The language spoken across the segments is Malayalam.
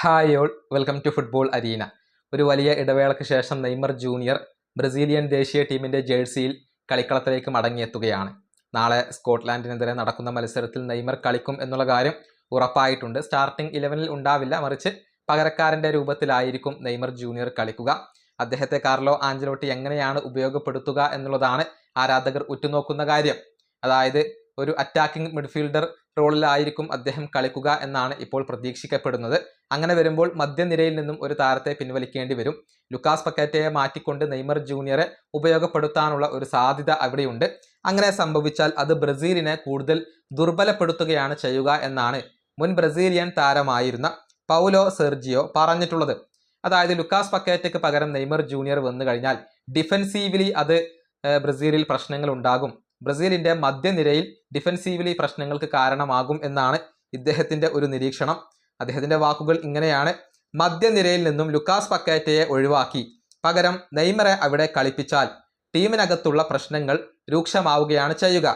Hi all, welcome to football arena. ഒരു വലിയ ഇടവേളയ്ക്ക് ശേഷം നെയ്മർ ജൂനിയർ ബ്രസീലിയൻ ദേശീയ ടീമിന്റെ ജേഴ്സിയിൽ കളിക്കളത്തിലേക്ക് മടങ്ങിയെത്തുകയാണ്. നാളെ സ്കോട്ട്ലാൻഡിനെതിരെ നടക്കുന്ന മത്സരത്തിൽ നെയ്മർ കളിക്കും എന്നുള്ള കാര്യം ഉറപ്പായിട്ടുണ്ട്. സ്റ്റാർട്ടിംഗ് 11-ൽ ഉണ്ടാവില്ല, മറിച്ച് പകരക്കാരന്റെ രൂപത്തിലായിരിക്കും നെയ്മർ ജൂനിയർ കളിക്കുക. അദ്ദേഹത്തെ കാർലോ ആഞ്ചലോട്ടി എങ്ങനെയാണ് ഉപയോഗപ്പെടുത്തുക എന്നുള്ളതാണ് ആരാധകർ ഉറ്റുനോക്കുന്ന കാര്യം. അതായത് ഒരു അറ്റാക്കിംഗ് മിഡ്ഫീൽഡർ റോളിലായിരിക്കും അദ്ദേഹം കളിക്കുക എന്നാണ് ഇപ്പോൾ പ്രതീക്ഷിക്കപ്പെടുന്നത്. അങ്ങനെ വരുമ്പോൾ മധ്യനിരയിൽ നിന്നും ഒരു താരത്തെ പിൻവലിക്കേണ്ടി വരും. ലുക്കാസ് പക്കേറ്റയെ മാറ്റിക്കൊണ്ട് നെയ്മർ ജൂനിയറെ ഉപയോഗപ്പെടുത്താനുള്ള ഒരു സാധ്യത അവിടെയുണ്ട്. അങ്ങനെ സംഭവിച്ചാൽ അത് ബ്രസീലിനെ കൂടുതൽ ദുർബലപ്പെടുത്തുകയാണ് ചെയ്യുക എന്നാണ് മുൻ ബ്രസീലിയൻ താരമായിരുന്ന പൗലോ സെർജിയോ പറഞ്ഞിട്ടുള്ളത്. അതായത് ലുക്കാസ് പക്കേറ്റയ്ക്ക് പകരം നെയ്മർ ജൂനിയർ വന്നു കഴിഞ്ഞാൽ ഡിഫെൻസീവ്ലി അത് ബ്രസീലിൽ പ്രശ്നങ്ങൾ ഉണ്ടാകും. ബ്രസീലിന്റെ മധ്യനിരയിൽ ഡിഫെൻസീവ്ലി പ്രശ്നങ്ങൾക്ക് കാരണമാകും എന്നാണ് ഇദ്ദേഹത്തിന്റെ ഒരു നിരീക്ഷണം. അദ്ദേഹത്തിന്റെ വാക്കുകൾ ഇങ്ങനെയാണ്: മധ്യനിരയിൽ നിന്നും ലുക്കാസ് പക്കേറ്റയെ ഒഴിവാക്കി പകരം നെയ്മറെ അവിടെ കളിപ്പിച്ചാൽ ടീമിനകത്തുള്ള പ്രശ്നങ്ങൾ രൂക്ഷമാവുകയാണ് ചെയ്യുക.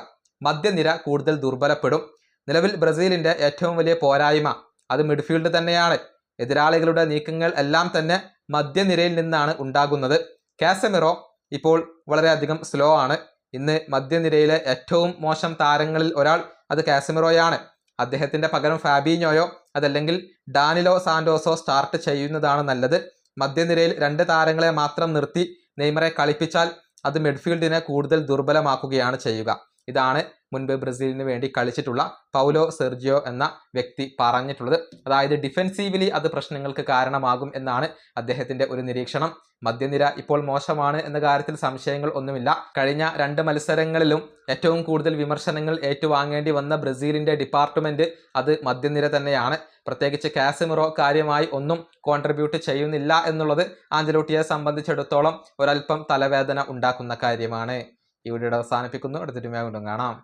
മധ്യനിര കൂടുതൽ ദുർബലപ്പെടും. നിലവിൽ ബ്രസീലിന്റെ ഏറ്റവും വലിയ പോരായ്മ അത് മിഡ്ഫീൽഡ് തന്നെയാണ്. എതിരാളികളുടെ നീക്കങ്ങൾ എല്ലാം തന്നെ മധ്യനിരയിൽ നിന്നാണ് ഉണ്ടാകുന്നത്. കാസമിറോ ഇപ്പോൾ വളരെയധികം സ്ലോ ആണ്. ഇന്ന് മധ്യനിരയിലെ ഏറ്റവും മോശം താരങ്ങളിൽ ഒരാൾ അത് കാസമിറോയാണ്. അദ്ദേഹത്തിന്റെ പകരം ഫാബീഞ്ഞോയോ അതല്ലെങ്കിൽ ഡാനിലോ സാന്റോസോ സ്റ്റാർട്ട് ചെയ്യുന്നതാണ് നല്ലത്. മധ്യനിരയിൽ 2 താരങ്ങളെ മാത്രം നിർത്തി നെയ്മറെ കളിപ്പിച്ചാൽ അത് മിഡ്ഫീൽഡിനെ കൂടുതൽ ദുർബലമാക്കുകയാണ് ചെയ്യുക. ഇതാണ് മുൻപ് ബ്രസീലിന് വേണ്ടി കളിച്ചിട്ടുള്ള പൗലോ സെർജിയോ എന്ന വ്യക്തി പറഞ്ഞിട്ടുള്ളത്. അതായത് ഡിഫെൻസീവ്ലി അത് പ്രശ്നങ്ങൾക്ക് കാരണമാകും എന്നാണ് അദ്ദേഹത്തിന്റെ ഒരു നിരീക്ഷണം. മധ്യനിര ഇപ്പോൾ മോശമാണ് എന്ന കാര്യത്തിൽ സംശയങ്ങൾ ഒന്നുമില്ല. കഴിഞ്ഞ 2 മത്സരങ്ങളിലും ഏറ്റവും കൂടുതൽ വിമർശനങ്ങൾ ഏറ്റുവാങ്ങേണ്ടി വന്ന ബ്രസീലിന്റെ ഡിപ്പാർട്ട്മെന്റ് അത് മധ്യനിര തന്നെയാണ്. പ്രത്യേകിച്ച് കാസമിറോ കാര്യമായി ഒന്നും കോൺട്രിബ്യൂട്ട് ചെയ്യുന്നില്ല എന്നുള്ളത് ആഞ്ചലോട്ടിയെ സംബന്ധിച്ചിടത്തോളം ഒരൽപ്പം തലവേദന ഉണ്ടാക്കുന്ന കാര്യമാണ്. ഈ വീഡിയോ അവസാനിപ്പിക്കുന്നു. അടുത്തൊരു വീണ്ടും കാണാം.